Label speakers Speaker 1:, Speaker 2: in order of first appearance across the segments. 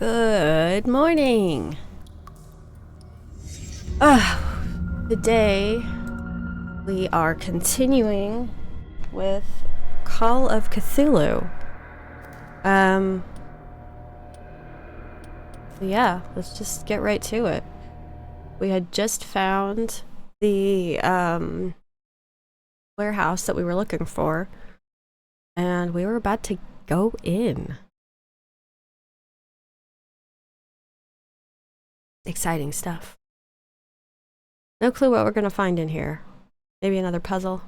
Speaker 1: Good morning. Today we are continuing with Call of Cthulhu. Yeah, let's just get right to it. We had just found the warehouse that we were looking for, and we were about to go in. Exciting stuff. No clue what we're gonna find in here. Maybe another puzzle.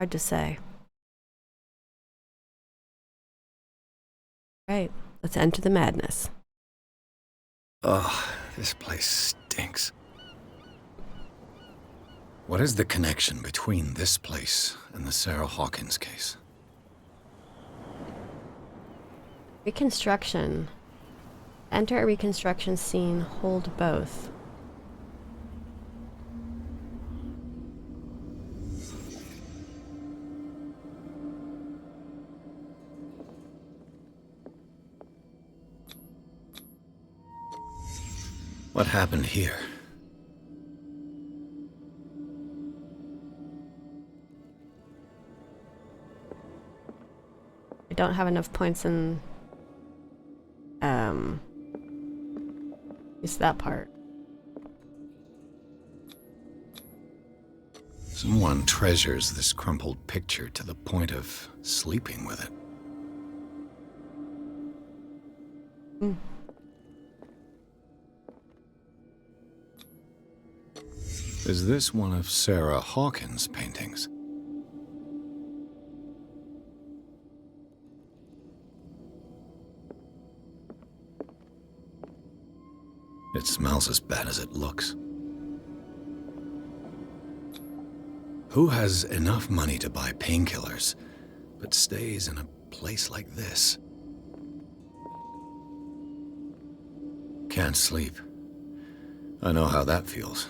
Speaker 1: Hard to say. Right, let's enter the madness.
Speaker 2: Ugh, this place stinks. What is the connection between this place and the Sarah Hawkins case?
Speaker 1: Reconstruction. Enter a reconstruction scene, hold both.
Speaker 2: What happened here?
Speaker 1: I don't have enough points in it's that part.
Speaker 2: Someone treasures this crumpled picture to the point of sleeping with it. Is this one of Sarah Hawkins' paintings? It smells as bad as it looks. Who has enough money to buy painkillers, but stays in a place like this? Can't sleep. I know how that feels.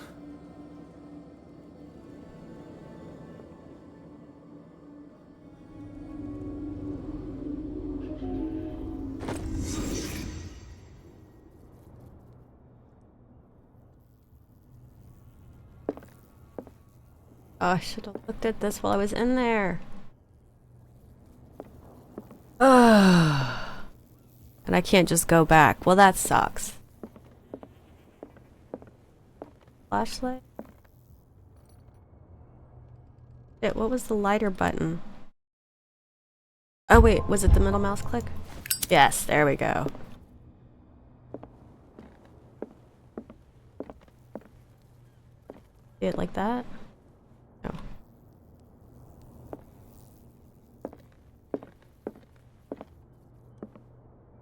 Speaker 1: Oh, I should have looked at this while I was in there. And I can't just go back. Well, that sucks. Flashlight? Shit, what was the lighter button? Oh wait, was it the middle mouse click? Yes, there we go. See it like that? No.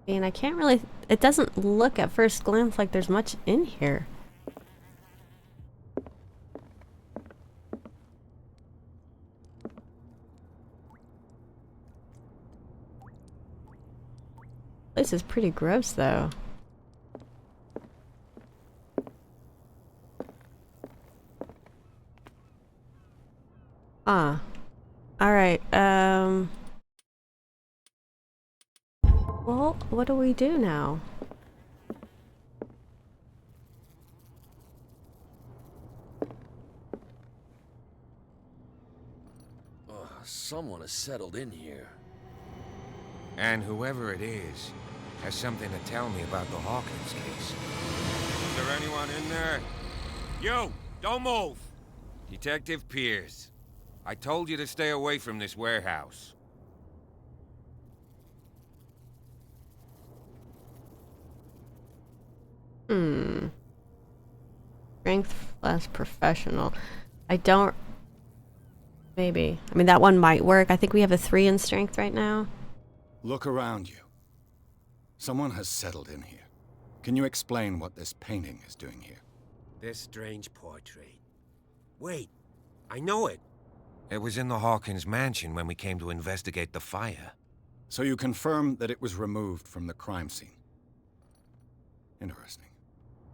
Speaker 1: I mean, I can't really... It doesn't look at first glance like there's much in here. This is pretty gross, though. Alright, well, what do we do now?
Speaker 3: Someone has settled in here.
Speaker 4: And whoever it is has something to tell me about the Hawkins case. Is there anyone in there? You! Don't move! Detective Pierce. I told you to stay away from this warehouse.
Speaker 1: Strength plus professional. I don't... Maybe. I mean, that one might work. I think we have a 3 in strength right now.
Speaker 2: Look around you. Someone has settled in here. Can you explain what this painting is doing here?
Speaker 4: This strange portrait. Wait, I know it. It was in the Hawkins mansion when we came to investigate the fire.
Speaker 2: So you confirm that it was removed from the crime scene? Interesting.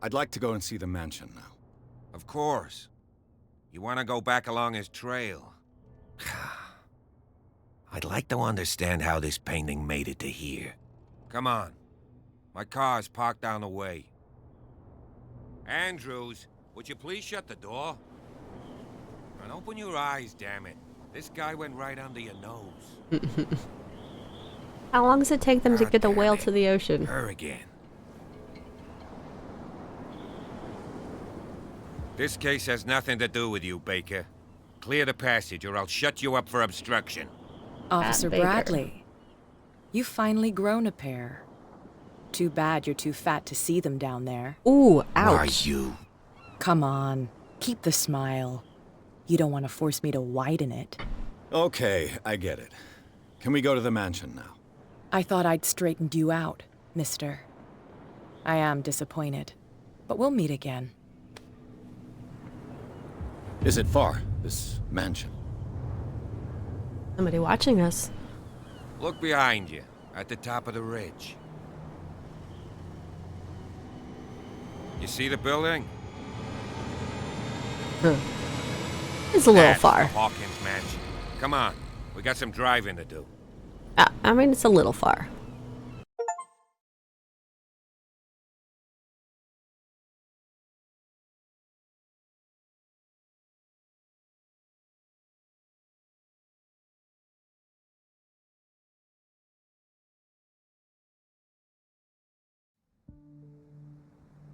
Speaker 2: I'd like to go and see the mansion now.
Speaker 4: Of course. You want to go back along his trail? I'd like to understand how this painting made it to here. Come on. My car's parked down the way. Andrews, would you please shut the door? And open your eyes, damn it. This guy went right under your nose.
Speaker 1: How long does it take them to
Speaker 4: God
Speaker 1: get a
Speaker 4: damn
Speaker 1: whale
Speaker 4: it.
Speaker 1: to the ocean?
Speaker 4: Her again. This case has nothing to do with you, Baker. Clear the passage or I'll shut you up for obstruction.
Speaker 5: Officer
Speaker 1: Baker.
Speaker 5: Bradley, you've finally grown a pair. Too bad you're too fat to see them down there.
Speaker 1: Ooh,
Speaker 4: Why
Speaker 1: ouch.
Speaker 4: you?
Speaker 5: Come on, keep the smile. You don't want to force me to widen it.
Speaker 2: Okay, I get it. Can we go to the mansion now?
Speaker 5: I thought I'd straightened you out, mister. I am disappointed, but we'll meet again.
Speaker 2: Is it far, this mansion?
Speaker 1: Somebody watching us.
Speaker 4: Look behind you, at the top of the ridge. You see the building?
Speaker 1: It's a little
Speaker 4: That's
Speaker 1: far.
Speaker 4: the Hawkins mansion. Come on, we got some driving to do.
Speaker 1: I mean, it's a little far.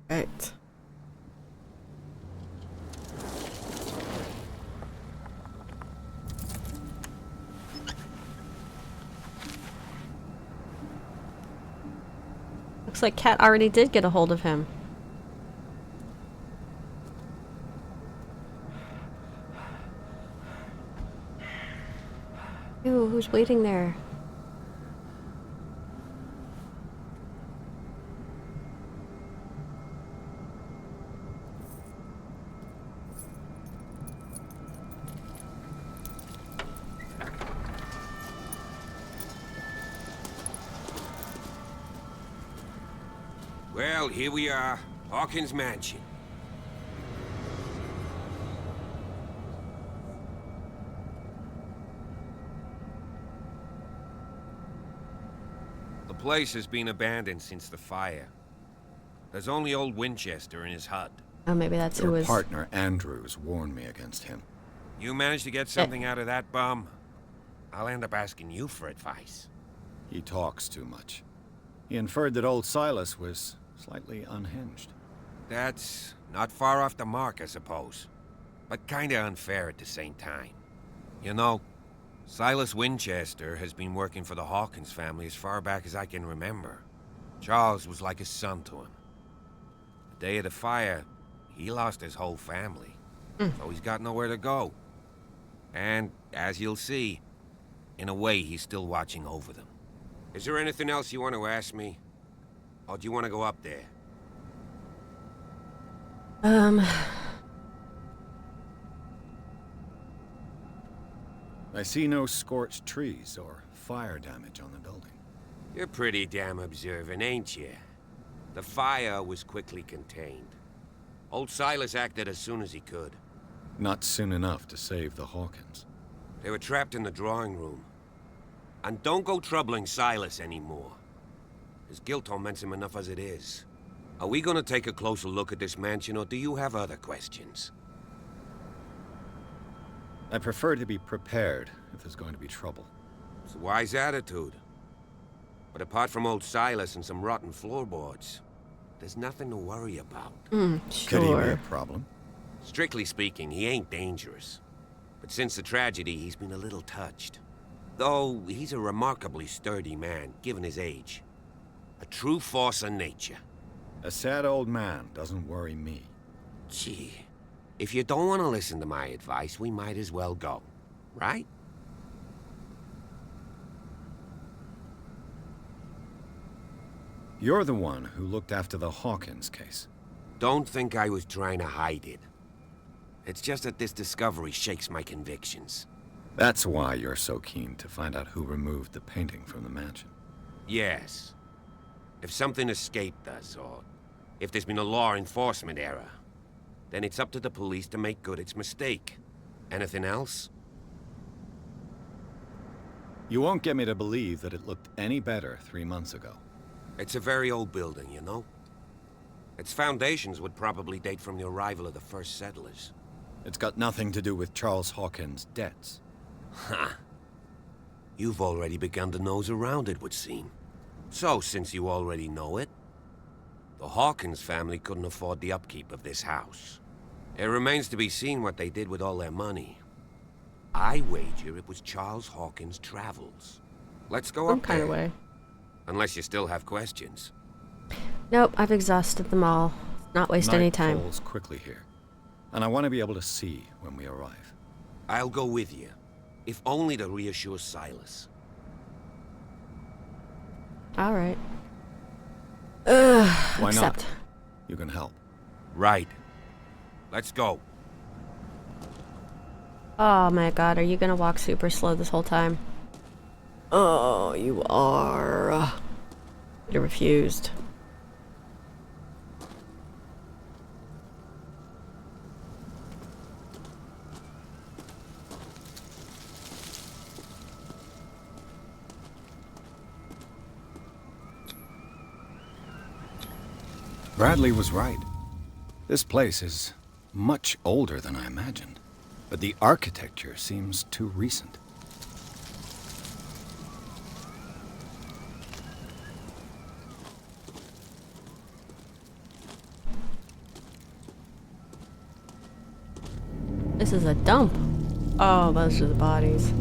Speaker 1: Right. Looks like Kat already did get a hold of him. Ew, who's waiting there?
Speaker 4: Well, here we are, Hawkins mansion. The place has been abandoned since the fire. There's only old Winchester in his hut.
Speaker 1: Oh, maybe that's who
Speaker 2: Your
Speaker 1: was.
Speaker 2: partner, Andrews, warned me against him.
Speaker 4: You managed to get something out of that bum? I'll end up asking you for advice.
Speaker 2: He talks too much. He inferred that old Silas was slightly unhinged.
Speaker 4: That's not far off the mark, I suppose. But kinda unfair at the same time. You know, Silas Winchester has been working for the Hawkins family as far back as I can remember. Charles was like a son to him. The day of the fire, he lost his whole family. So he's got nowhere to go. And, as you'll see, in a way, he's still watching over them. Is there anything else you want to ask me? Or do you want to go up there?
Speaker 2: I see no scorched trees or fire damage on the building.
Speaker 4: You're pretty damn observant, ain't you? The fire was quickly contained. Old Silas acted as soon as he could.
Speaker 2: Not soon enough to save the Hawkins.
Speaker 4: They were trapped in the drawing room. And don't go troubling Silas anymore. His guilt torments him enough as it is. Are we gonna take a closer look at this mansion, or do you have other questions?
Speaker 2: I prefer to be prepared if there's going to be trouble.
Speaker 4: It's a wise attitude. But apart from old Silas and some rotten floorboards, there's nothing to worry about.
Speaker 2: Could he be
Speaker 1: Sure.
Speaker 2: a problem?
Speaker 4: Strictly speaking, he ain't dangerous. But since the tragedy, he's been a little touched. Though, he's a remarkably sturdy man, given his age. A true force of nature.
Speaker 2: A sad old man doesn't worry me.
Speaker 4: Gee, if you don't want to listen to my advice, we might as well go. Right?
Speaker 2: You're the one who looked after the Hawkins case.
Speaker 4: Don't think I was trying to hide it. It's just that this discovery shakes my convictions.
Speaker 2: That's why you're so keen to find out who removed the painting from the mansion.
Speaker 4: Yes. If something escaped us, or if there's been a law enforcement error, then it's up to the police to make good its mistake. Anything else?
Speaker 2: You won't get me to believe that it looked any better 3 months ago.
Speaker 4: It's a very old building, you know? Its foundations would probably date from the arrival of the first settlers.
Speaker 2: It's got nothing to do with Charles Hawkins' debts.
Speaker 4: Ha! You've already begun to nose around, it would seem. So, since you already know it, the Hawkins family couldn't afford the upkeep of this house. It remains to be seen what they did with all their money. I wager it was Charles Hawkins' travels. Let's go
Speaker 1: Some
Speaker 4: up
Speaker 1: kind
Speaker 4: there.
Speaker 1: of way.
Speaker 4: Unless you still have questions.
Speaker 1: Nope, I've exhausted them all. Not waste any
Speaker 2: Night
Speaker 1: time.
Speaker 2: falls quickly here, and I want to be able to see when we arrive.
Speaker 4: I'll go with you, if only to reassure Silas.
Speaker 1: All right.
Speaker 2: Why
Speaker 1: Accept.
Speaker 2: not? You can help.
Speaker 4: Right. Let's go.
Speaker 1: Oh my god, are you gonna walk super slow this whole time? Oh, you are. You refused.
Speaker 2: Bradley was right. This place is much older than I imagined, but the architecture seems too recent.
Speaker 1: This is a dump. Oh, those are the bodies.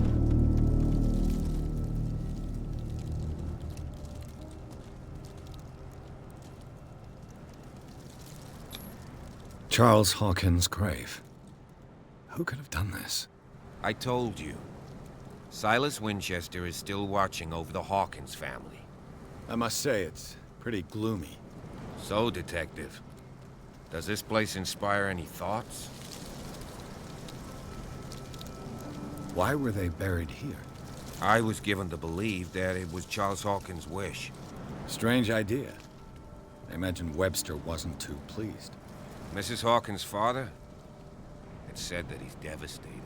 Speaker 2: Charles Hawkins' grave. Who could have done this?
Speaker 4: I told you. Silas Winchester is still watching over the Hawkins family.
Speaker 2: I must say, it's pretty gloomy.
Speaker 4: So, Detective, does this place inspire any thoughts?
Speaker 2: Why were they buried here?
Speaker 4: I was given to believe that it was Charles Hawkins' wish.
Speaker 2: Strange idea. I imagine Webster wasn't too pleased.
Speaker 4: Mrs. Hawkins' father? It's said that he's devastated.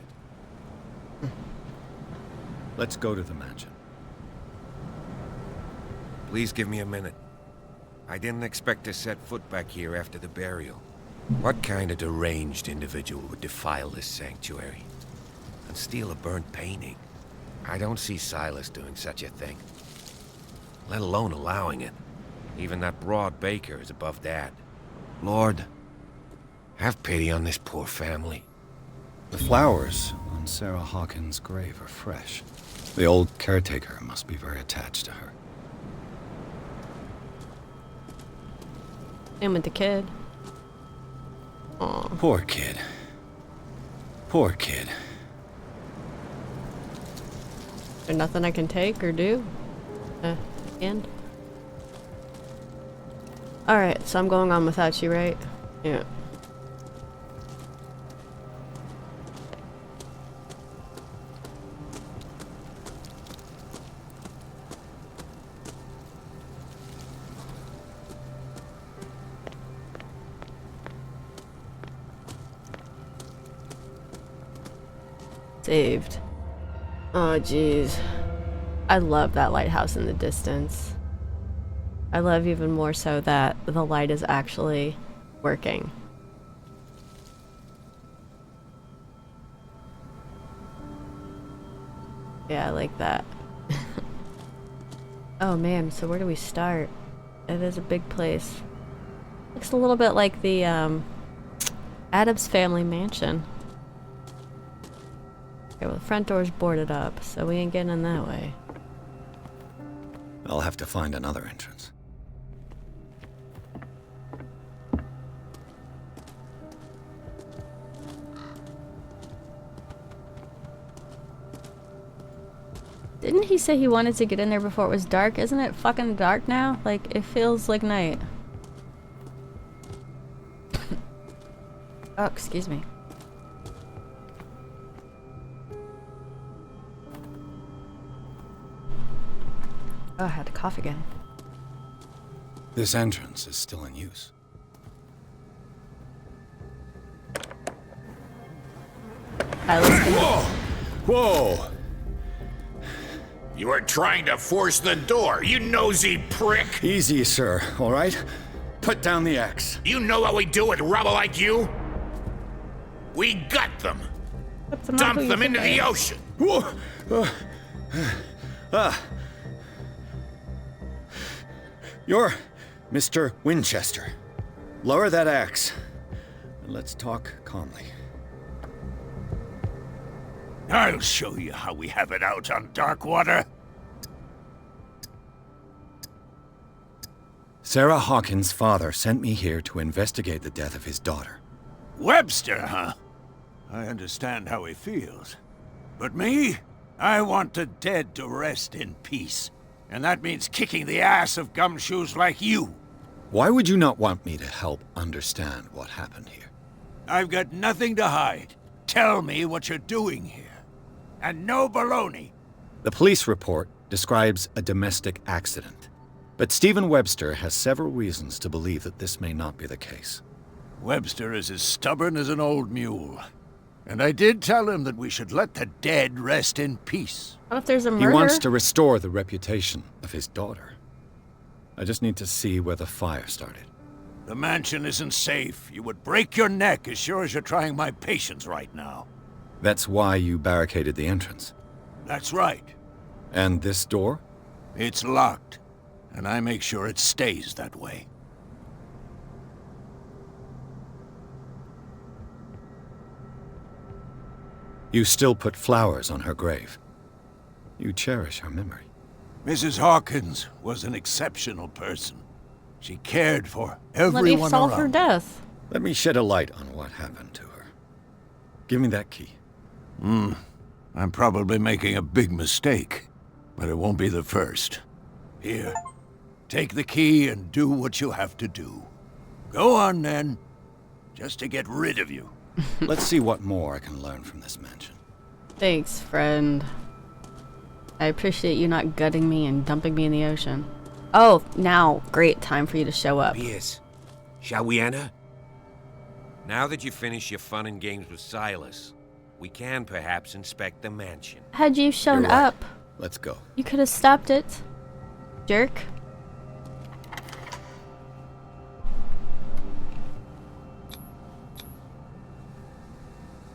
Speaker 2: Let's go to the mansion.
Speaker 4: Please give me a minute. I didn't expect to set foot back here after the burial. What kind of deranged individual would defile this sanctuary and steal a burnt painting? I don't see Silas doing such a thing, let alone allowing it. Even that broad baker is above that. Lord, have pity on this poor family.
Speaker 2: The flowers on Sarah Hawkins' grave are fresh. The old caretaker must be very attached to her.
Speaker 1: And with the kid. Aw.
Speaker 2: Poor kid. Poor kid.
Speaker 1: There's nothing I can take or do? And? Alright, so I'm going on without you, right? Yeah. Saved. Oh, jeez. I love that lighthouse in the distance. I love even more so that the light is actually working. Yeah, I like that. Oh man, so where do we start? It is a big place. Looks a little bit like the Addams family mansion. Okay, well the front door's boarded up, so we ain't getting in that way.
Speaker 2: I'll have to find another entrance.
Speaker 1: Didn't he say he wanted to get in there before it was dark? Isn't it fucking dark now? Like, it feels like night. Oh, excuse me. Oh, I had to cough again.
Speaker 2: This entrance is still in use.
Speaker 1: Alright, let's go.
Speaker 2: Whoa!
Speaker 6: You are trying to force the door, you nosy prick!
Speaker 2: Easy, sir, all right? Put down the axe.
Speaker 6: You know what we do with rubble like you? We gut them! Dump them into the ocean!
Speaker 2: Whoa. You're Mr. Winchester. Lower that axe. And let's talk calmly.
Speaker 6: I'll show you how we have it out on Darkwater.
Speaker 2: Sarah Hawkins' father sent me here to investigate the death of his daughter.
Speaker 6: Webster, huh? I understand how he feels. But me? I want the dead to rest in peace. And that means kicking the ass of gumshoes like you.
Speaker 2: Why would you not want me to help understand what happened here?
Speaker 6: I've got nothing to hide. Tell me what you're doing here. And no baloney.
Speaker 2: The police report describes a domestic accident. But Stephen Webster has several reasons to believe that this may not be the case.
Speaker 6: Webster is as stubborn as an old mule. And I did tell him that we should let the dead rest in peace.
Speaker 1: What if there's a
Speaker 2: He
Speaker 1: murder?
Speaker 2: wants to restore the reputation of his daughter. I just need to see where the fire started.
Speaker 6: The mansion isn't safe. You would break your neck as sure as you're trying my patience right now.
Speaker 2: That's why you barricaded the entrance.
Speaker 6: That's right.
Speaker 2: And this door?
Speaker 6: It's locked. And I make sure it stays that way.
Speaker 2: You still put flowers on her grave. You cherish her memory.
Speaker 6: Mrs. Hawkins was an exceptional person. She cared for
Speaker 1: Let me
Speaker 6: everyone
Speaker 1: solve
Speaker 6: around.
Speaker 1: her death.
Speaker 2: Let me shed a light on what happened to her. Give me that key.
Speaker 6: I'm probably making a big mistake, but it won't be the first. Here, take the key and do what you have to do. Go on then, just to get rid of you.
Speaker 2: Let's see what more I can learn from this mansion.
Speaker 1: Thanks, friend. I appreciate you not gutting me and dumping me in the ocean. Oh, now, great time for you to show up.
Speaker 4: Pierce, shall we enter? Now that you finish your fun and games with Silas, we can perhaps inspect the mansion.
Speaker 1: Had you shown
Speaker 2: You're right.
Speaker 1: up,
Speaker 2: Let's go.
Speaker 1: you could have stopped it. Jerk.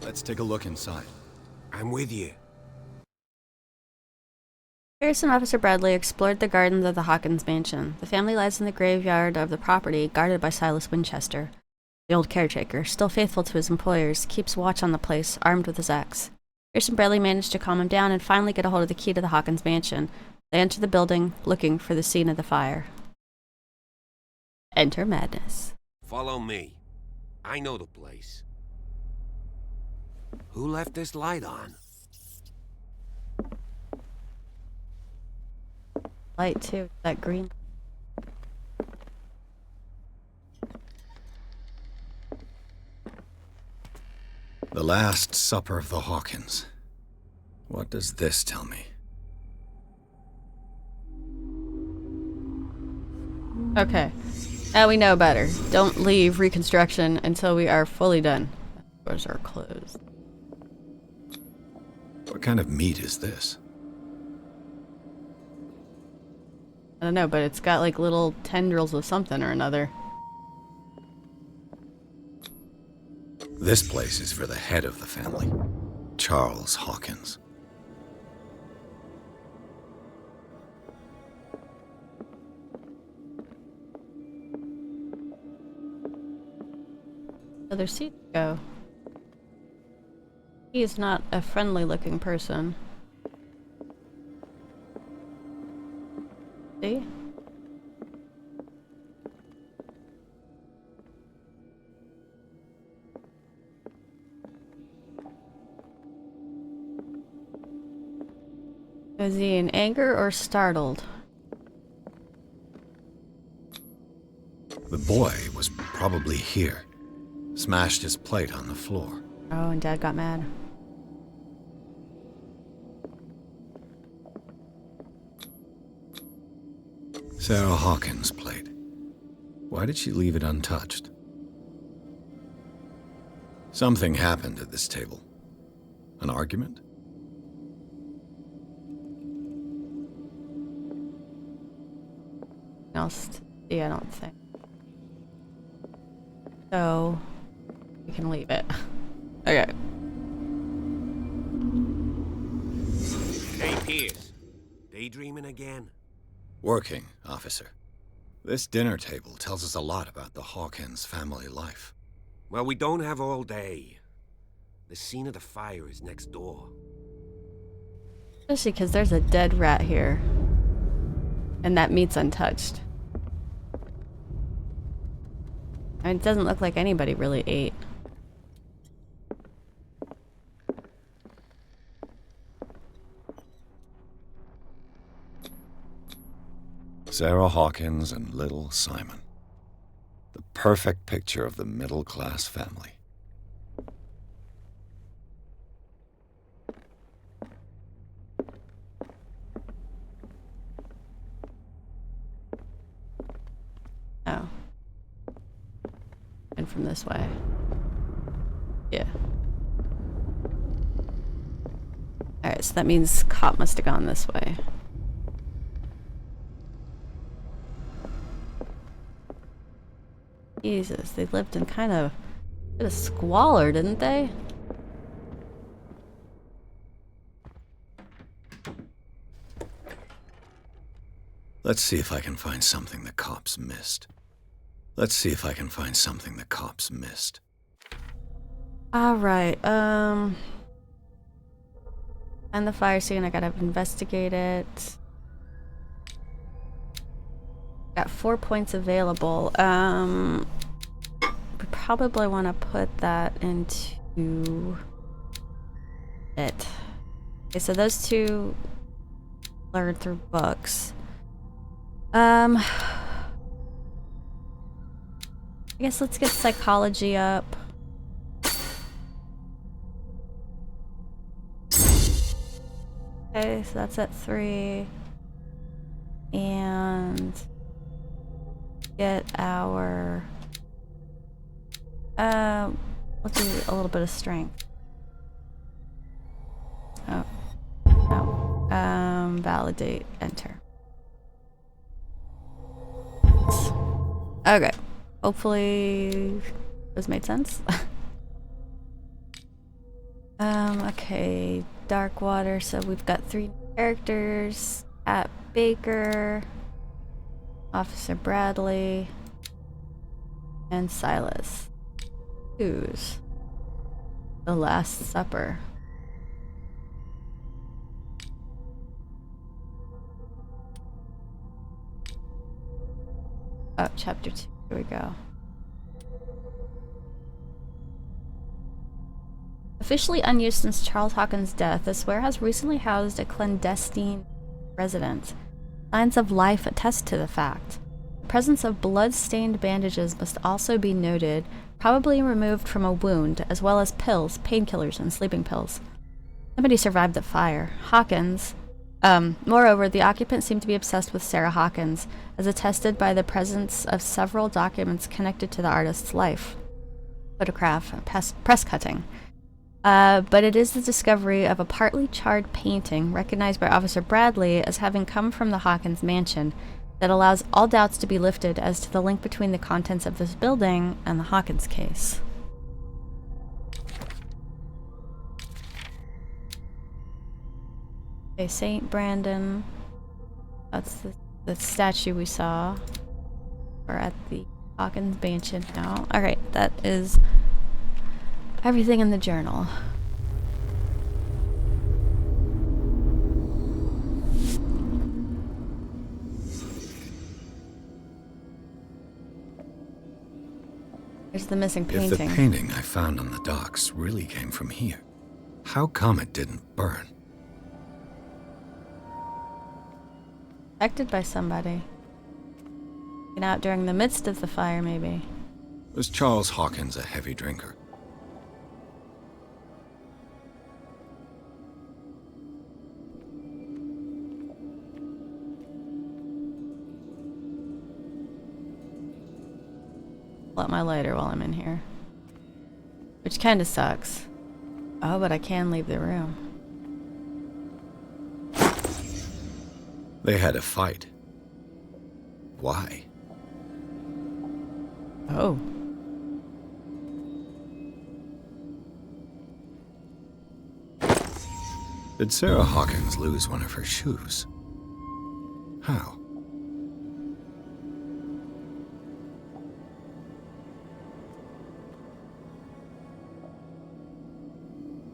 Speaker 2: Let's take a look inside.
Speaker 4: I'm with you.
Speaker 1: Pierce and Officer Bradley explored the gardens of the Hawkins mansion. The family lies in the graveyard of the property, guarded by Silas Winchester. The old caretaker, still faithful to his employers, keeps watch on the place, armed with his axe. Pierce and Bradley manage to calm him down and finally get a hold of the key to the Hawkins mansion. They enter the building, looking for the scene of the fire. Enter madness.
Speaker 4: Follow me. I know the place. Who left this light on?
Speaker 1: Light, too. That green.
Speaker 2: The Last Supper of the Hawkins. What does this tell me?
Speaker 1: Okay. Now we know better. Don't leave Reconstruction until we are fully done. Doors are closed.
Speaker 2: What kind of meat is this?
Speaker 1: I don't know, but it's got like little tendrils of something or another.
Speaker 2: This place is for the head of the family, Charles Hawkins.
Speaker 1: Other seats go. He is not a friendly looking person. See? Is he in anger or startled?
Speaker 2: The boy was probably here. Smashed his plate on the floor.
Speaker 1: Oh, and Dad got mad.
Speaker 2: Sarah Hawkins' plate. Why did she leave it untouched? Something happened at this table. An argument?
Speaker 1: else to see, I don't think. So we can leave it. Okay.
Speaker 4: Hey, Pierce. Daydreaming again?
Speaker 2: Working, officer. This dinner table tells us a lot about the Hawkins family life.
Speaker 4: Well, we don't have all day. The scene of the fire is next door.
Speaker 1: Especially because there's a dead rat here. And that meat's untouched. I mean, it doesn't look like anybody really ate.
Speaker 2: Sarah Hawkins and little Simon. The perfect picture of the middle-class family.
Speaker 1: Oh. And from this way. Yeah. Alright, so that means cop must have gone this way. Jesus, they lived in kind of a bit of squalor, didn't they?
Speaker 2: Let's see if I can find something the cops missed. Let's see if I can find something the cops missed.
Speaker 1: Alright, and the fire scene, I gotta investigate it. Got 4 points available. We probably want to put that into it. Okay, so those two learned through books. I guess let's get psychology up. Okay, so that's at 3. And get our let's do a little bit of strength. Oh no. Validate, enter. Okay, hopefully this made sense. Okay, dark water, so we've got 3 characters. At Baker, Officer Bradley, and Silas. Who's The Last Supper? Oh, chapter 2. Here we go. Officially unused since Charles Hawkins' death, this warehouse recently housed a clandestine resident. Signs of life attest to the fact. The presence of blood-stained bandages must also be noted, probably removed from a wound, as well as pills, painkillers, and sleeping pills. Somebody survived the fire. Hawkins. Moreover, the occupants seem to be obsessed with Sarah Hawkins, as attested by the presence of several documents connected to the artist's life. Photograph, press cutting. But it is the discovery of a partly charred painting recognized by Officer Bradley as having come from the Hawkins mansion that allows all doubts to be lifted as to the link between the contents of this building and the Hawkins case. Okay, St. Brandon. That's the statue we saw. We're at the Hawkins mansion now. Alright, that is everything in the journal. There's the missing painting.
Speaker 2: If the painting I found on the docks really came from here, how come it didn't burn?
Speaker 1: Affected by somebody. Taken out during the midst of the fire, maybe.
Speaker 2: Was Charles Hawkins a heavy drinker?
Speaker 1: Pull out my lighter while I'm in here. Which kind of sucks. Oh, but I can leave the room.
Speaker 2: They had a fight. why?
Speaker 1: Oh.
Speaker 2: Did Sarah Hawkins lose one of her shoes? How?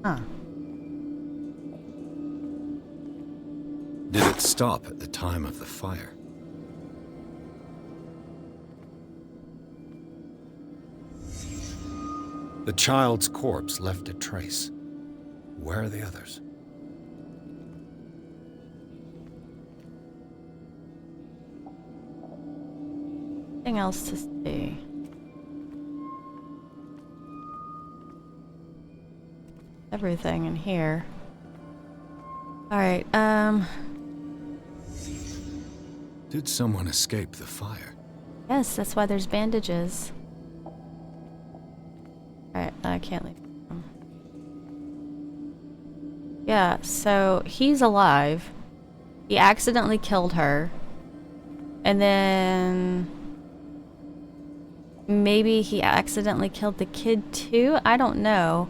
Speaker 1: Huh.
Speaker 2: Did it stop at the time of the fire? The child's corpse left a trace. Where are the others?
Speaker 1: Nothing else to see. Everything in here. Alright,
Speaker 2: Did someone escape the fire?
Speaker 1: yes, that's why there's bandages. Alright, I can't leave. Yeah, so he's alive. He accidentally killed her. And then maybe he accidentally killed the kid too? I don't know.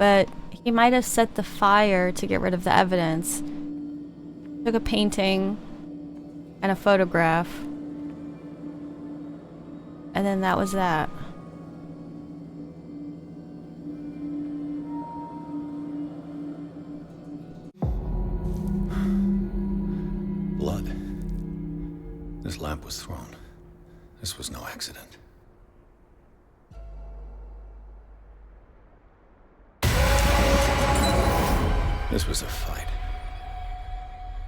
Speaker 1: But he might have set the fire to get rid of the evidence. Took a painting and a photograph. And then that was that.
Speaker 2: Blood. This lamp was thrown. This was no accident. This was a fight.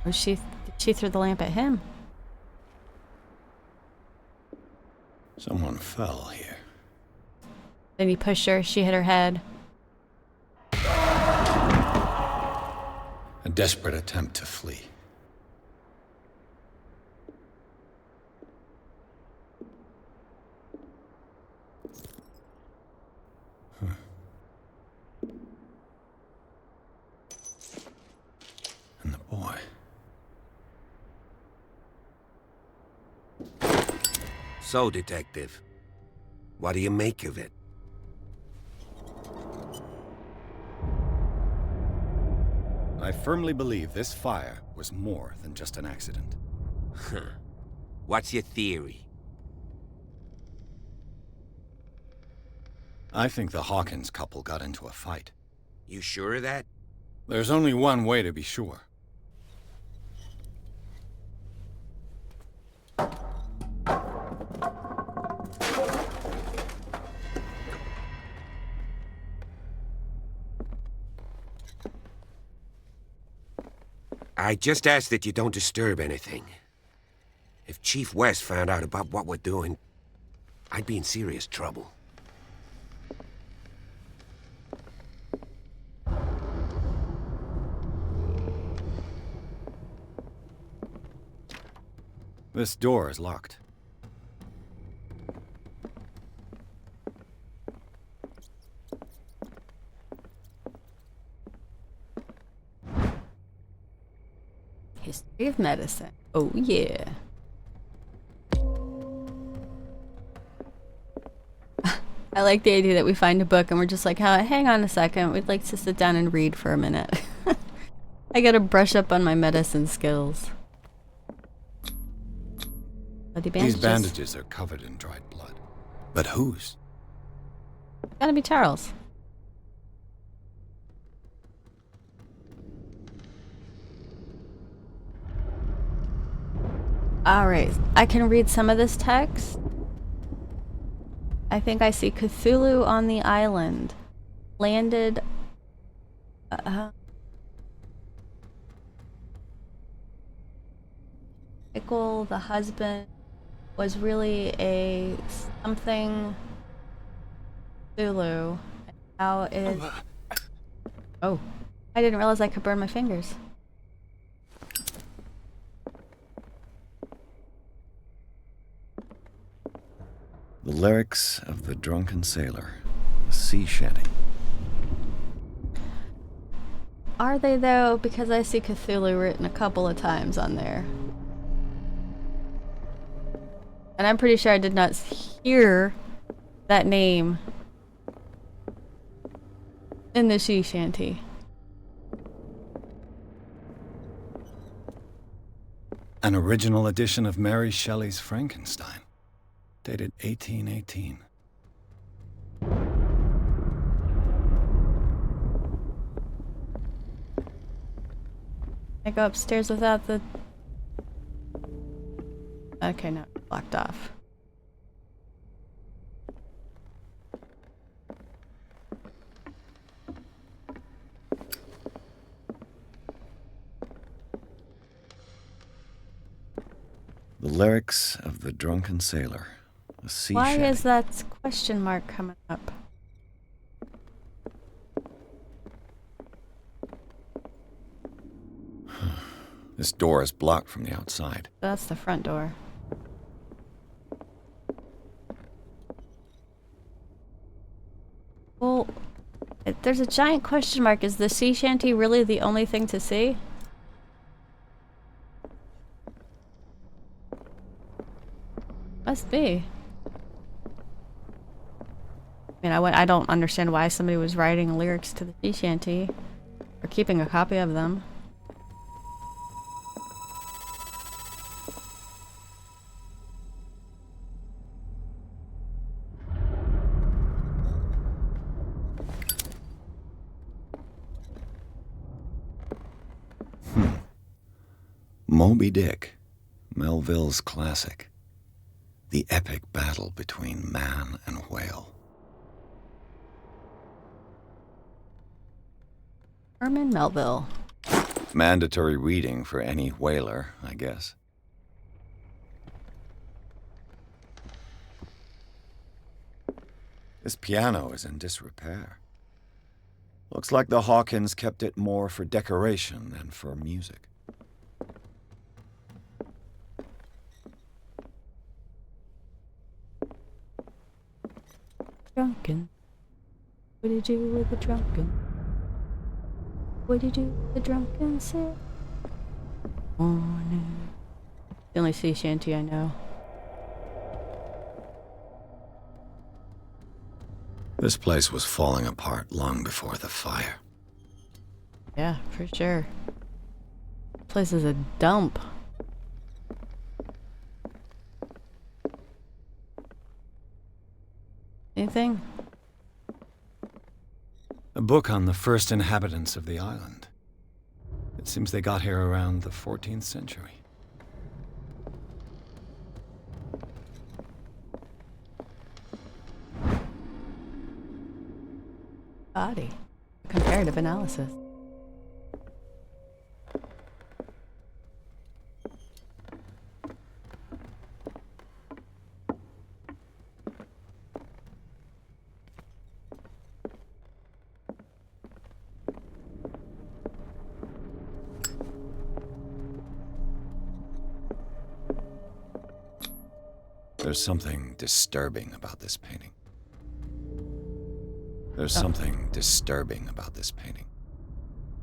Speaker 1: Was she threw the lamp at him?
Speaker 2: Someone fell here.
Speaker 1: Then he pushed her, she hit her head.
Speaker 2: A desperate attempt to flee. And the boy.
Speaker 4: So, Detective, what do you make of it?
Speaker 2: I firmly believe this fire was more than just an accident.
Speaker 4: What's your theory?
Speaker 2: I think the Hawkins couple got into a fight.
Speaker 4: You sure of that?
Speaker 2: There's only one way to be sure.
Speaker 4: I just ask that you don't disturb anything. If Chief West found out about what we're doing, I'd be in serious trouble.
Speaker 2: This door is locked.
Speaker 1: History of medicine. Oh yeah. I like the idea that we find a book and we're just like, hang on a second, we'd like to sit down and read for a minute. I gotta brush up on my medicine skills. Bloody bandages.
Speaker 2: These bandages are covered in dried blood. But whose?
Speaker 1: Gotta be Charles. Alright, I can read some of this text. I think I see Cthulhu on the island. Landed... Michael, the husband, was really a something Cthulhu. And how it... Oh, I didn't realize I could burn my fingers.
Speaker 2: The lyrics of the drunken sailor. A sea shanty.
Speaker 1: Are they though? Because I see Cthulhu written a couple of times on there. And I'm pretty sure I did not hear that name in the sea shanty.
Speaker 2: An original edition of Mary Shelley's Frankenstein, dated 1818.
Speaker 1: I go upstairs without the... Okay, no, blocked off.
Speaker 2: The lyrics of the drunken sailor. A sea
Speaker 1: Why
Speaker 2: shanty.
Speaker 1: is that question mark coming up?
Speaker 2: This door is blocked from the outside.
Speaker 1: That's the front door. Well, there's a giant question mark. Is the sea shanty really the only thing to see? Must be. I mean, I don't understand why somebody was writing lyrics to the sea shanty or keeping a copy of them.
Speaker 2: Moby Dick, Melville's classic. The epic battle between man and whale.
Speaker 1: Herman Melville.
Speaker 2: Mandatory reading for any whaler, I guess. This piano is in disrepair. Looks like the Hawkins kept it more for decoration than for music.
Speaker 1: Drunken. What did you do with the drunken? What did you do with the drunken sailor? Morning. The only sea shanty I know.
Speaker 2: This place was falling apart long before the fire.
Speaker 1: Yeah, for sure. This place is a dump. Anything?
Speaker 2: A book on the first inhabitants of the island. It seems they got here around the 14th century.
Speaker 1: Body. Comparative analysis.
Speaker 2: There's something disturbing about this painting. There's something disturbing about this painting.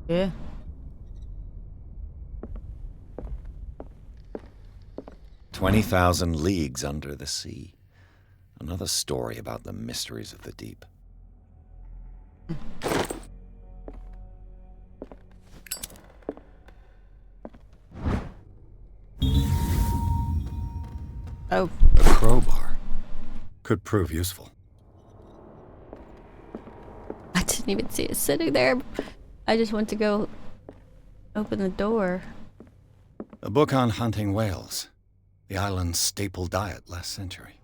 Speaker 1: Yeah.
Speaker 2: "20,000 Leagues Under the Sea. Another story about the mysteries of the deep."
Speaker 1: Oh.
Speaker 2: A crowbar could prove useful.
Speaker 1: I didn't even see it sitting there. I just went to go open the door.
Speaker 2: A book on hunting whales, the island's staple diet last century.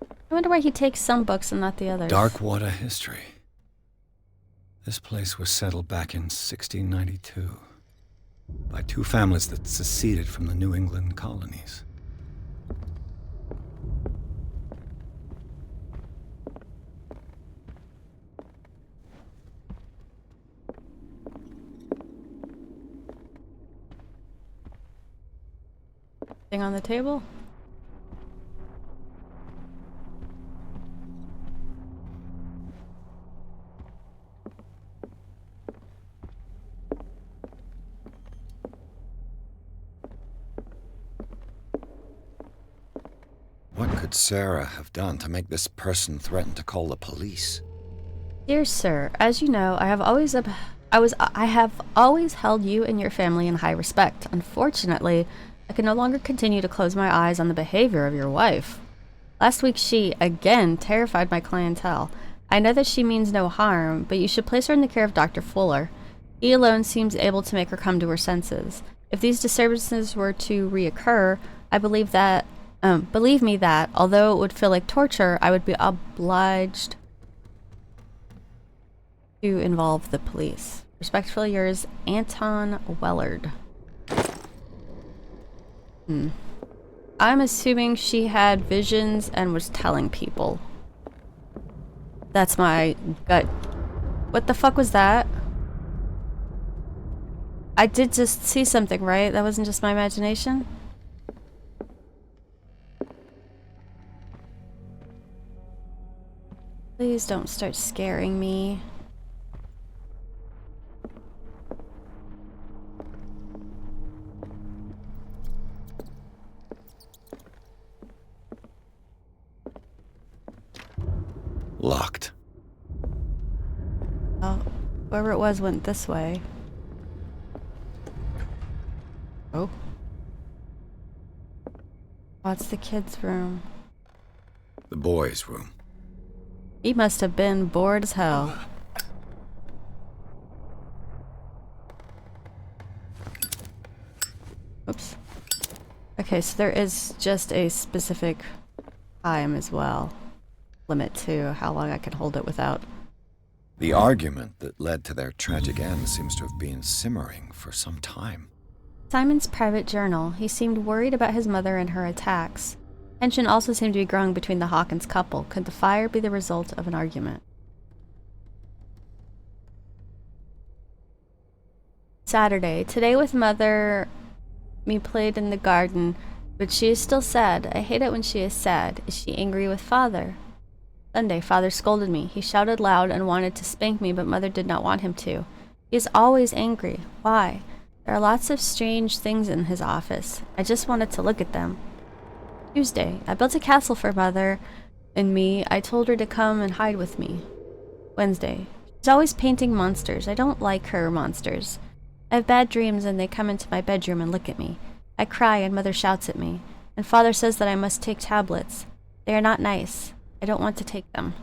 Speaker 1: I wonder why he takes some books and not the others.
Speaker 2: Dark water history. This place was settled back in 1692 by two families that seceded from the New England colonies.
Speaker 1: Thing on the table?
Speaker 2: could Sarah have done to make this person threaten to call the police?
Speaker 1: Dear sir, as you know, I have always held you and your family in high respect. Unfortunately, I can no longer continue to close my eyes on the behavior of your wife. Last week she, again, terrified my clientele. I know that she means no harm, but you should place her in the care of Dr. Fuller. He alone seems able to make her come to her senses. If these disturbances were to reoccur, I believe me that, although it would feel like torture, I would be obliged to involve the police. Respectfully yours, Anton Wellard. I'm assuming she had visions and was telling people. That's my gut. What the fuck was that? I did just see something, right? That wasn't just my imagination? Please don't start scaring me.
Speaker 2: Locked.
Speaker 1: Oh, whoever it was went this way. Oh. Oh, it's the kid's room.
Speaker 2: The boys' room.
Speaker 1: He must have been bored as hell. Oops. Okay, so there is just a specific time as well. Limit to how long I can hold it without.
Speaker 2: The argument that led to their tragic end seems to have been simmering for some time.
Speaker 1: Simon's private journal. He seemed worried about his mother and her attacks. Tension also seemed to be growing between the Hawkins couple. Could the fire be the result of an argument? Saturday. Today with mother, me played in the garden, but she is still sad. I hate it when she is sad. Is she angry with father? Sunday, father scolded me. He shouted loud and wanted to spank me, but mother did not want him to. He is always angry. Why? There are lots of strange things in his office. I just wanted to look at them. Tuesday, I built a castle for mother and me. I told her to come and hide with me. Wednesday, she's always painting monsters. I don't like her monsters. I have bad dreams and they come into my bedroom and look at me. I cry and mother shouts at me. And father says that I must take tablets. They are not nice. I don't want to take them.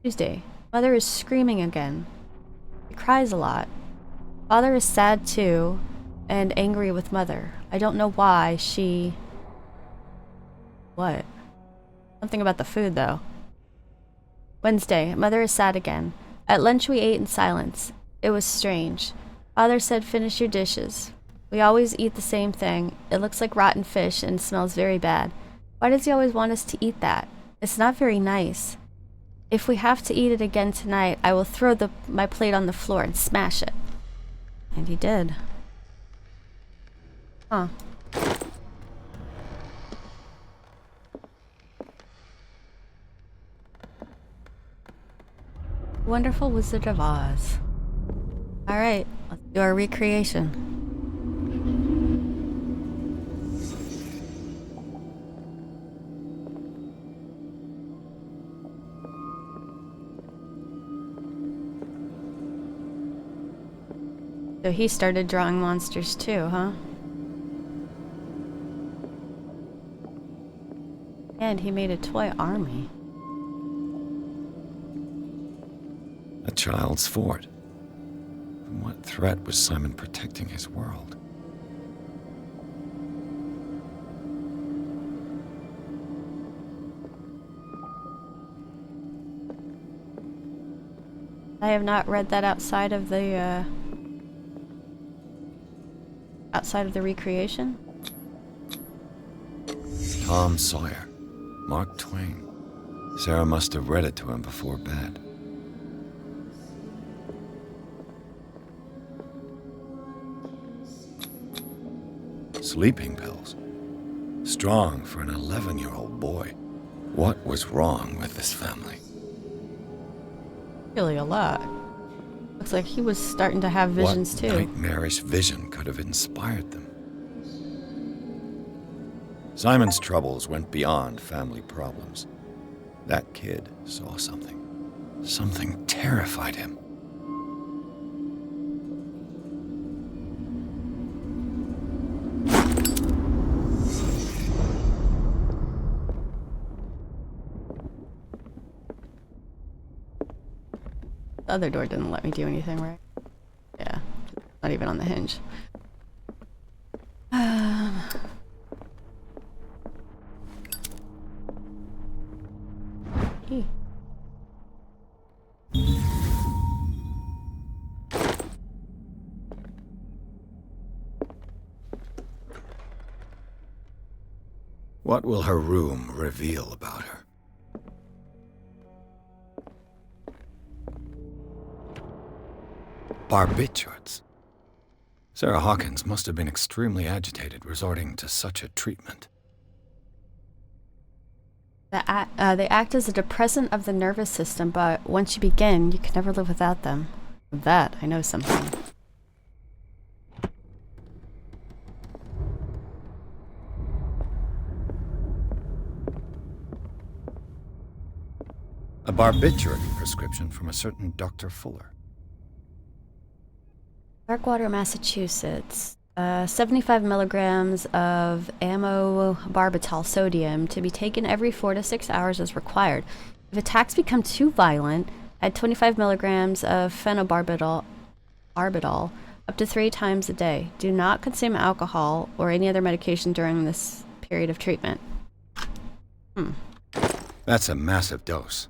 Speaker 1: Tuesday, mother is screaming again. She cries a lot. Father is sad too, and angry with mother. I don't know why she... What? Something about the food, though. Wednesday, mother is sad again. At lunch we ate in silence. It was strange. Father said, finish your dishes. We always eat the same thing. It looks like rotten fish and smells very bad. Why does he always want us to eat that? It's not very nice. If we have to eat it again tonight, I will throw my plate on the floor and smash it. And he did. Huh. Wonderful Wizard of Oz. Alright, let's do our recreation. So he started drawing monsters too, huh? And he made a toy army.
Speaker 2: A child's fort. From what threat was Simon protecting his world?
Speaker 1: I have not read that outside of the recreation.
Speaker 2: Tom Sawyer. Mark Twain. Sarah must have read it to him before bed. Sleeping pills. Strong for an 11-year-old boy. What was wrong with this family?
Speaker 1: Really a lot. Looks like he was starting to have visions
Speaker 2: What
Speaker 1: too.
Speaker 2: nightmarish vision could have inspired them? Simon's troubles went beyond family problems. That kid saw something. Something terrified him.
Speaker 1: The other door didn't let me do anything, right? Yeah, not even on the hinge. Key.
Speaker 2: What will her room reveal about her? Barbiturates. Sarah Hawkins must have been extremely agitated resorting to such a treatment.
Speaker 1: They act as a depressant of the nervous system, but once you begin, you can never live without them. Of that, I know something.
Speaker 2: A barbiturate prescription from a certain Dr. Fuller.
Speaker 1: Darkwater, Massachusetts. 75 milligrams of amobarbital sodium to be taken every 4 to 6 hours as required. If attacks become too violent, add 25 milligrams of phenobarbital up to 3 times a day. Do not consume alcohol or any other medication during this period of treatment.
Speaker 2: That's a massive dose.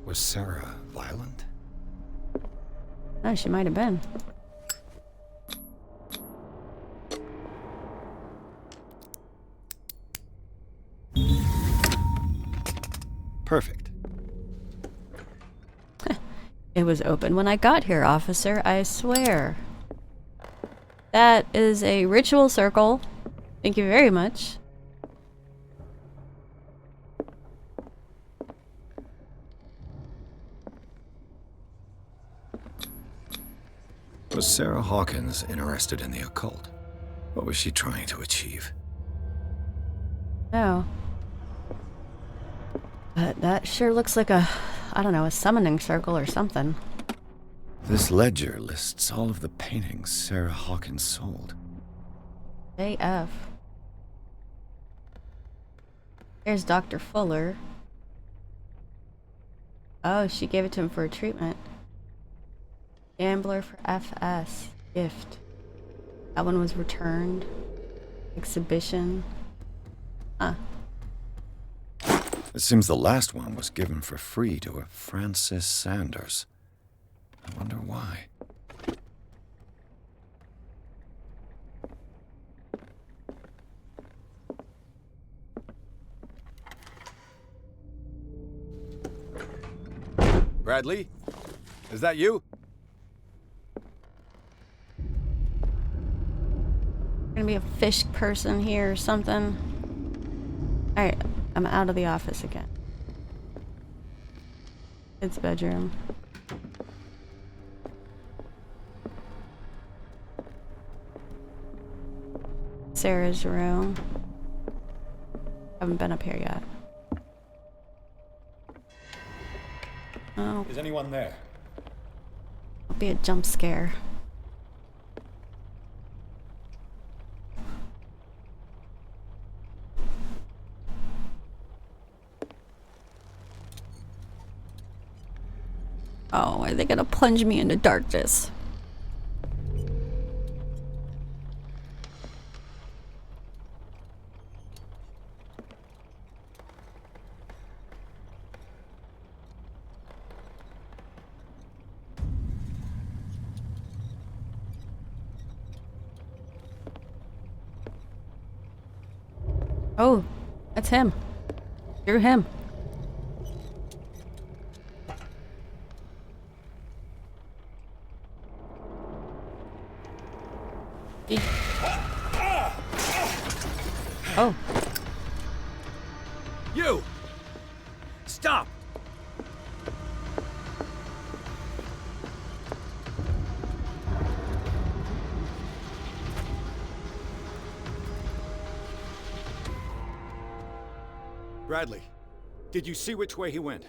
Speaker 2: Was Sarah violent?
Speaker 1: Oh, she might have been.
Speaker 2: Perfect.
Speaker 1: It was open when I got here, officer, I swear. That is a ritual circle. Thank you very much.
Speaker 2: Was Sarah Hawkins interested in the occult? What was she trying to achieve?
Speaker 1: No. But that sure looks like a, I don't know, a summoning circle or something.
Speaker 2: This ledger lists all of the paintings Sarah Hawkins sold.
Speaker 1: AF. There's Dr. Fuller. Oh, she gave it to him for a treatment. Gambler for FS. Gift. That one was returned. Exhibition. Huh.
Speaker 2: It seems the last one was given for free to a Francis Sanders. I wonder why.
Speaker 3: Bradley? Is that you?
Speaker 1: Gonna be a fish person here or something. Alright, I'm out of the office again. Kid's bedroom. Sarah's room. Haven't been up here yet. Oh,
Speaker 2: Is anyone there?
Speaker 1: it'll be a jump scare. Oh, are they gonna plunge me into darkness? Oh, that's him. You're him. Oh.
Speaker 3: You! Stop!
Speaker 2: Bradley, did you see which way he went?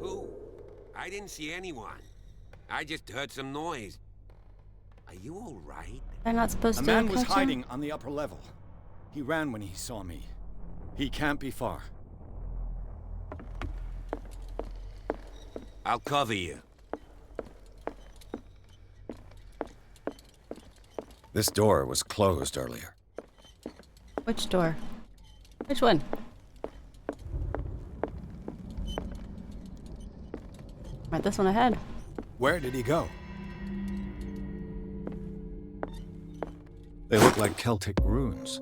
Speaker 4: Who? I didn't see anyone. I just heard some noise. Are you all right?
Speaker 1: They're not supposed
Speaker 2: A
Speaker 1: to
Speaker 2: man was
Speaker 1: catch him?
Speaker 2: hiding on the upper level. He ran when he saw me. He can't be far.
Speaker 4: I'll cover you.
Speaker 2: This door was closed earlier.
Speaker 1: Which door? Which one? Right, this one ahead.
Speaker 2: Where did he go? They look like Celtic runes.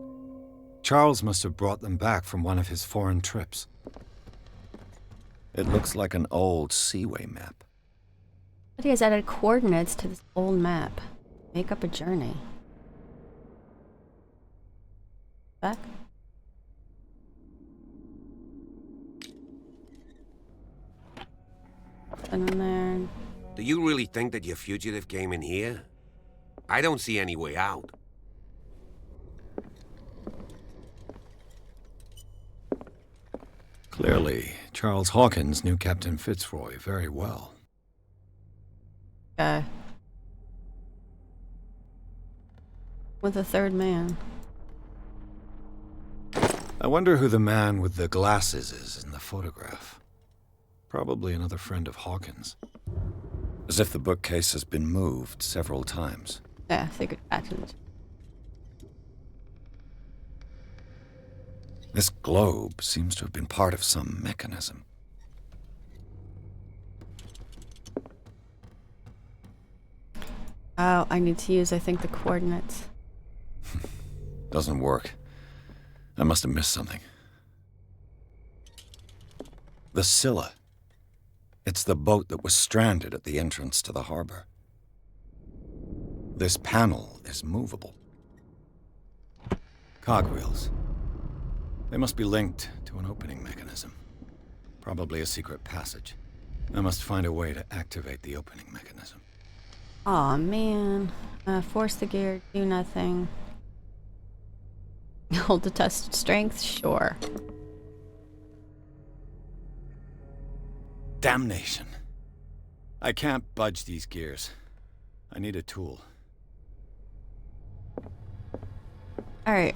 Speaker 2: Charles must have brought them back from one of his foreign trips. It looks like an old seaway map.
Speaker 1: But he has added coordinates to this old map. Make up a journey. Back? And in there.
Speaker 4: Do you really think that your fugitive came in here? I don't see any way out.
Speaker 2: Clearly, Charles Hawkins knew Captain Fitzroy very well.
Speaker 1: Guy. With a third man.
Speaker 2: I wonder who the man with the glasses is in the photograph. Probably another friend of Hawkins. As if the bookcase has been moved several times.
Speaker 1: Yeah, secret passage.
Speaker 2: This globe seems to have been part of some mechanism.
Speaker 1: Oh, I need to use, I think, the coordinates.
Speaker 2: Doesn't work. I must have missed something. The Scylla. It's the boat that was stranded at the entrance to the harbor. This panel is movable. Cogwheels. They must be linked to an opening mechanism. Probably a secret passage. I must find a way to activate the opening mechanism.
Speaker 1: Aw, man. Force the gear, do nothing. Hold the tested strength? Sure.
Speaker 2: Damnation. I can't budge these gears. I need a tool.
Speaker 1: Alright.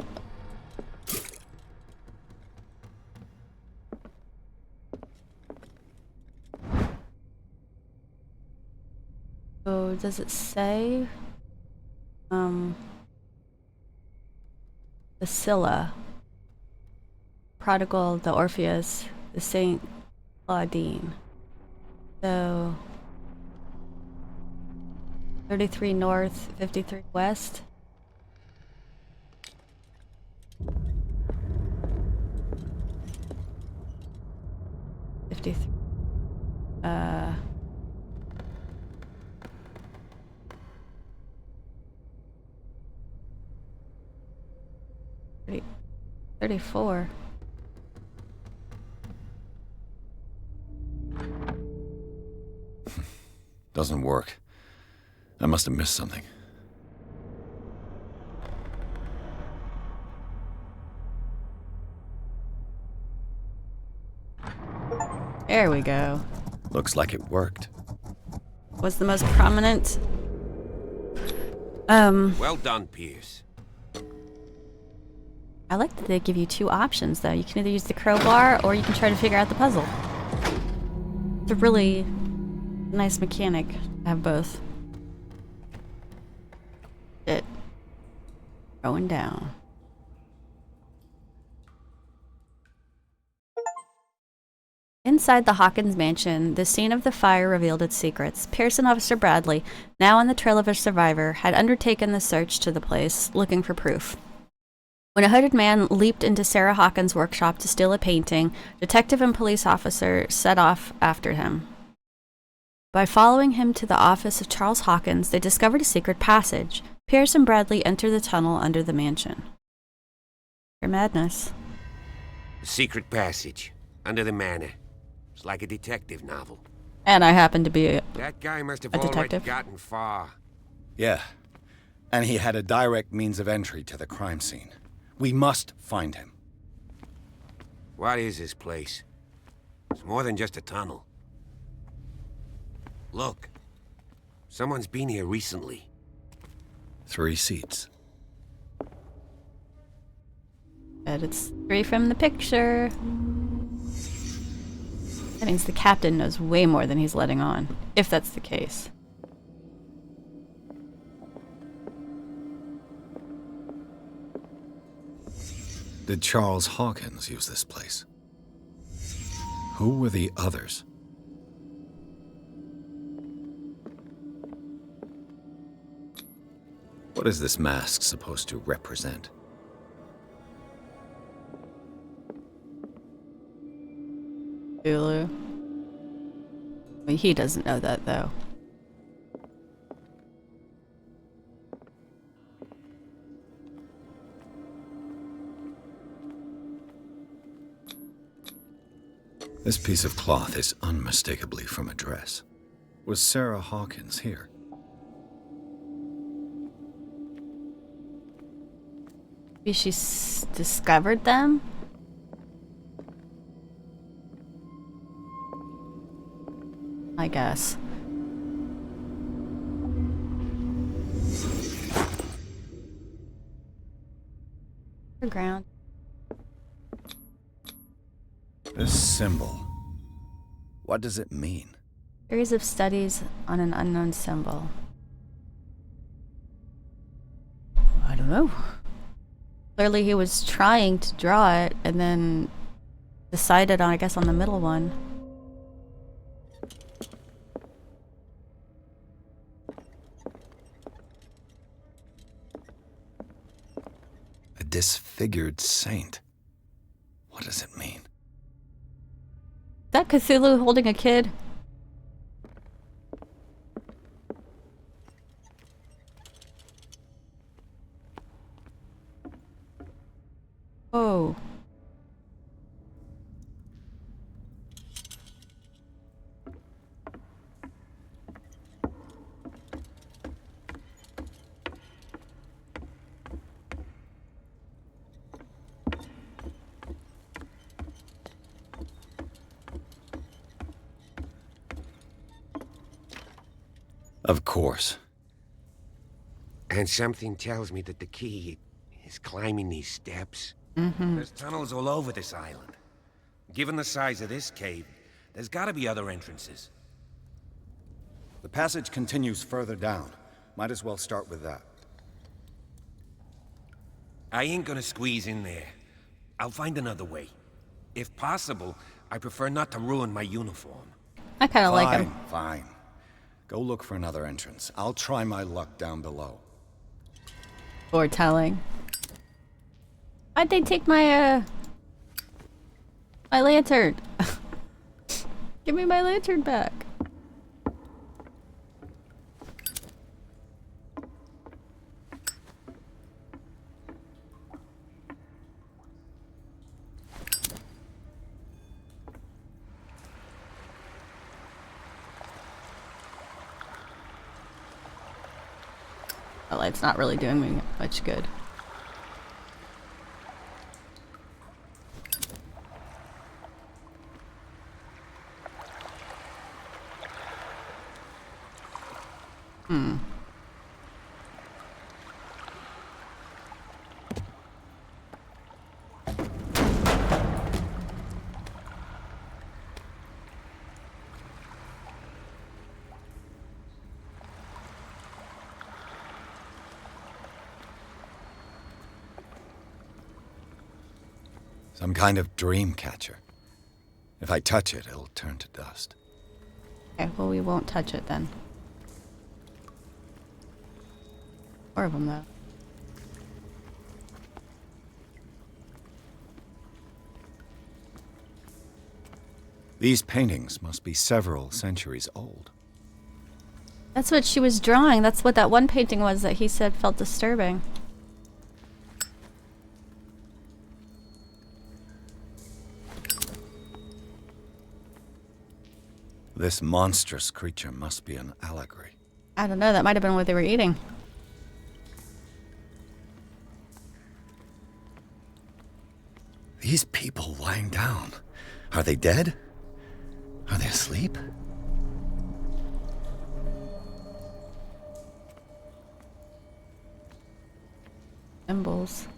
Speaker 1: So, does it say? The Scylla. Prodigal, the Orpheus, the Saint Claudine. So, 33 north, 53 west. Uh, 34.
Speaker 2: Doesn't work. I must have missed something.
Speaker 1: There we go.
Speaker 2: Looks like it worked.
Speaker 1: Was the most prominent.
Speaker 4: Well done, Pierce.
Speaker 1: I like that they give you two options, though. You can either use the crowbar, or you can try to figure out the puzzle. It's a really nice mechanic to have both. It. Going down. Inside the Hawkins mansion, the scene of the fire revealed its secrets. Pierce and Officer Bradley, now on the trail of a survivor, had undertaken the search to the place, looking for proof. When a hooded man leaped into Sarah Hawkins' workshop to steal a painting, detective and police officer set off after him. By following him to the office of Charles Hawkins, they discovered a secret passage. Pierce and Bradley enter the tunnel under the mansion. Your madness.
Speaker 4: The secret passage. Under the manor. It's like a detective novel.
Speaker 1: And I happen to be a
Speaker 4: That guy must have
Speaker 1: A
Speaker 4: already
Speaker 1: detective?
Speaker 4: gotten far.
Speaker 2: Yeah. And he had a direct means of entry to the crime scene. We must find him.
Speaker 4: What is this place? It's more than just a tunnel. Look. Someone's been here recently.
Speaker 2: 3 seats.
Speaker 1: But it's 3 from the picture. That means the captain knows way more than he's letting on, if that's the case.
Speaker 2: Did Charles Hawkins use this place? Who were the others? What is this mask supposed to represent?
Speaker 1: Cthulhu. I mean, he doesn't know that, though.
Speaker 2: This piece of cloth is unmistakably from a dress. Was Sarah Hawkins here?
Speaker 1: Maybe she discovered them? I guess. The ground.
Speaker 2: This symbol. What does it mean?
Speaker 1: Series of studies on an unknown symbol. I don't know. Clearly he was trying to draw it and then decided on, I guess, on the middle one.
Speaker 2: A disfigured saint. What does it mean?
Speaker 1: Is that Cthulhu holding a kid? Oh.
Speaker 2: Of course.
Speaker 4: And something tells me that the key is climbing these steps. There's tunnels all over this island. Given the size of this cave, there's gotta be other entrances.
Speaker 3: The passage continues further down. Might as well start with that.
Speaker 4: I ain't gonna squeeze in there. I'll find another way. If possible, I prefer not to ruin my uniform.
Speaker 1: I kind of like him.
Speaker 3: Fine. Go look for another entrance. I'll try my luck down below.
Speaker 1: Foretelling. Why'd they take my my lantern? Give me my lantern back. The light's not really doing me much good.
Speaker 2: Some kind of dream catcher. If I touch it, it'll turn to dust.
Speaker 1: Okay, well, we won't touch it then. 4 of them, though.
Speaker 2: These paintings must be several centuries old.
Speaker 1: That's what she was drawing. That's what that one painting was that he said felt disturbing.
Speaker 2: This monstrous creature must be an allegory.
Speaker 1: I don't know, that might have been what they were eating.
Speaker 3: These people lying down. Are they dead? Are they asleep?
Speaker 1: Symbols.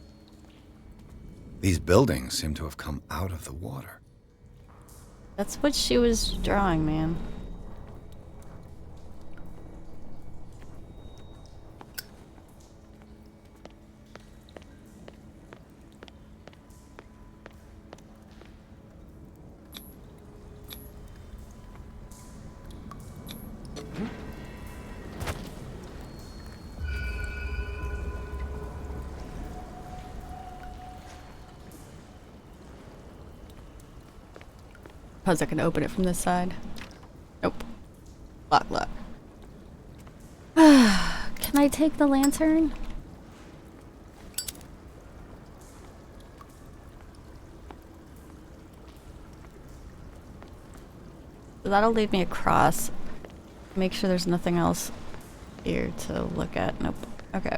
Speaker 3: These buildings seem to have come out of the water.
Speaker 1: That's what she was drawing, man. Suppose I can open it from this side. Nope. Lock. Can I take the lantern? That'll lead me across. Make sure there's nothing else here to look at. Nope. Okay.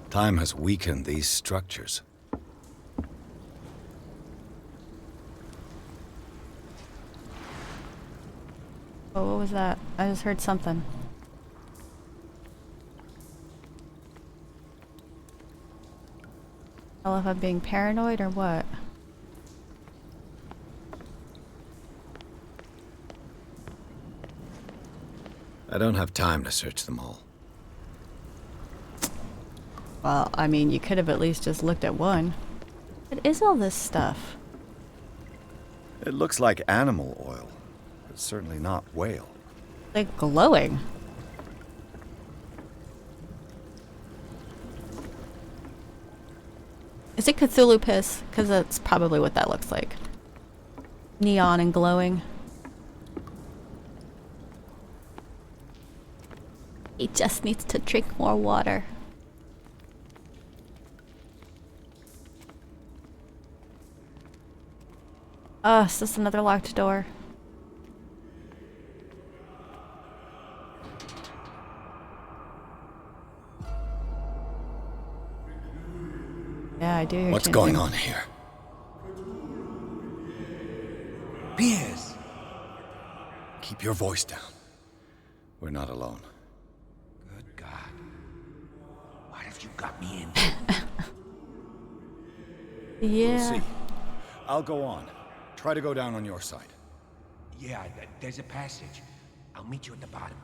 Speaker 3: Time has weakened these structures.
Speaker 1: Oh, what was that? I just heard something. I don't know if I'm being paranoid or what.
Speaker 3: I don't have time to search them all.
Speaker 1: Well, I mean, you could have at least just looked at one. What is all this stuff?
Speaker 3: It looks like animal oil. It's certainly not whale.
Speaker 1: Like glowing. Is it Cthulhu piss? Because that's probably what that looks like. Neon and glowing. He just needs to drink more water. Oh, is this another locked door? Yeah, I do hear
Speaker 3: What's
Speaker 1: chanting.
Speaker 3: going on here?
Speaker 4: Pierce!
Speaker 3: Keep your voice down. We're not alone.
Speaker 4: Good God. What have you got me in?
Speaker 1: Yeah.
Speaker 3: We'll see. I'll go on. Try to go down on your side.
Speaker 4: Yeah, there's a passage. I'll meet you at the bottom.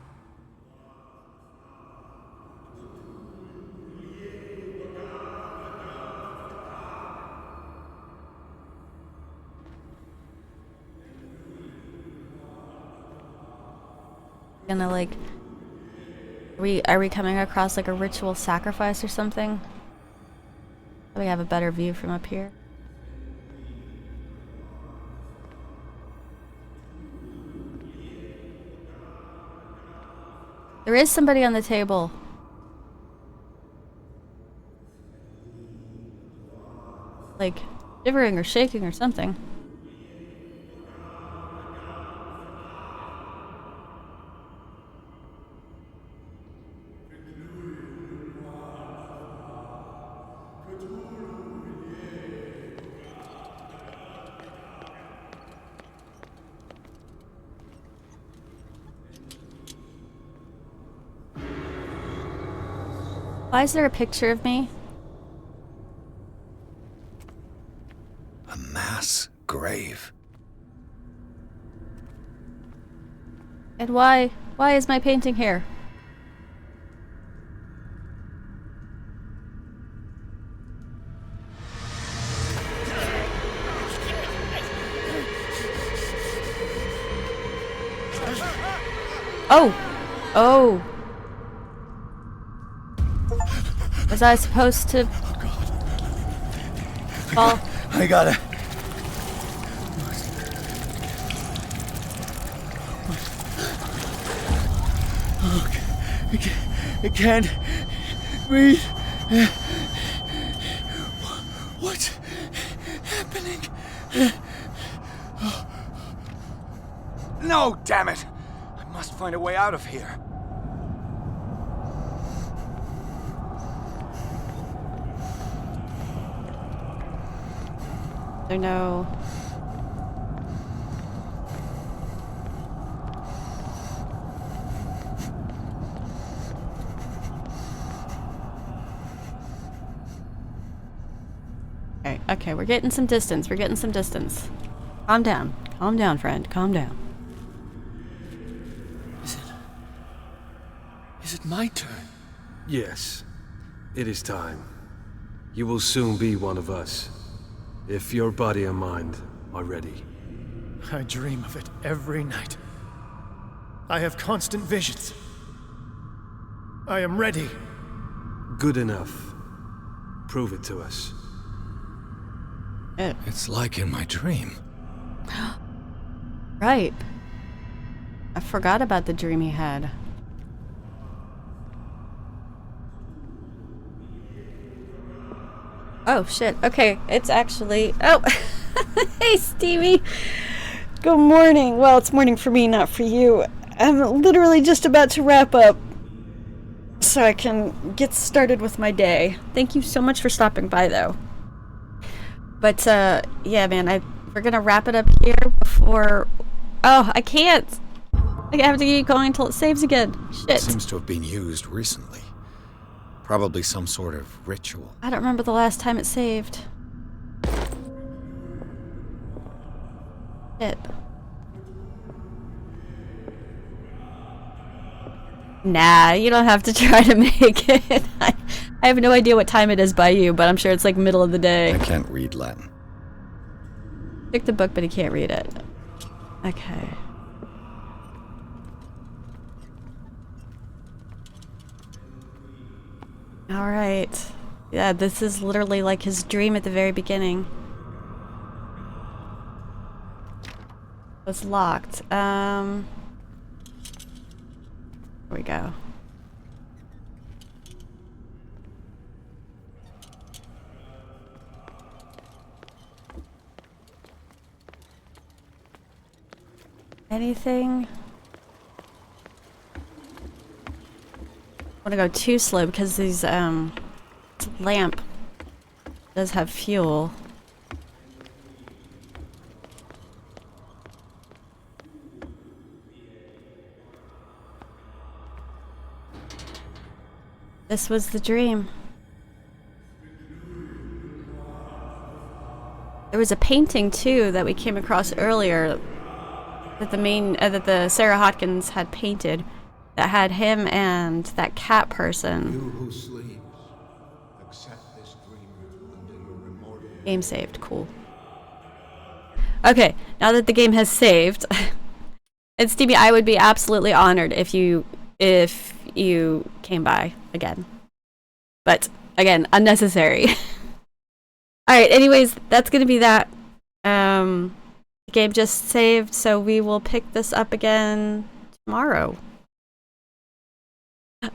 Speaker 1: Gonna like are we coming across like a ritual sacrifice or something? So we have a better view from up here. There is somebody on the table. Like shivering or shaking or something. Why is there a picture of me?
Speaker 3: A mass grave.
Speaker 1: And why is my painting here? Oh! Oh! Was I supposed to fall?
Speaker 3: I gotta... I can't breathe. What's happening? No, damn it! I must find a way out of here.
Speaker 1: There no... Okay, okay, we're getting some distance. We're getting some distance. Calm down. Calm down, friend. Calm down.
Speaker 7: Is it my turn? Yes. It is time. You will soon be one of us. If your body and mind are ready.
Speaker 8: I dream of it every night. I have constant visions. I am ready.
Speaker 7: Good enough. Prove it to us.
Speaker 2: It's like in my dream.
Speaker 1: Right. I forgot about the dream he had. Oh, shit. Okay, it's actually... Oh! Hey, Stevie! Good morning. Well, it's morning for me, not for you. I'm literally just about to wrap up so I can get started with my day. Thank you so much for stopping by, though. But, yeah, man, we're gonna wrap it up here before... Oh, I can't! I have to keep going until it saves again. Shit.
Speaker 2: It seems to have been used recently. Probably some sort of ritual.
Speaker 1: I don't remember the last time it saved. Shit. Nah, you don't have to try to make it. I have no idea what time it is by you, but I'm sure it's like middle of the day.
Speaker 2: I can't read Latin.
Speaker 1: Pick the book, but he can't read it. Okay. Alright. Yeah, this is literally like his dream at the very beginning. It's locked. Here we go. Anything? I want to go too slow because these lamp does have fuel. This was the dream. There was a painting too that we came across earlier that the Sarah Hawkins had painted that had him and that cat person.
Speaker 6: You who sleeps, accept this dream until your immortal...
Speaker 1: Game saved. Cool. Okay, now that the game has saved, and Stevie, I would be absolutely honored if you came by again. But again, unnecessary. All right. Anyways, that's gonna be that. The game just saved, so we will pick this up again tomorrow.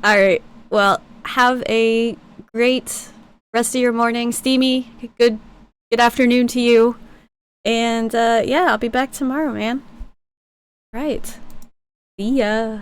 Speaker 1: All right. Well, have a great rest of your morning, Steamy. Good afternoon to you. And yeah, I'll be back tomorrow, man. Right. See ya.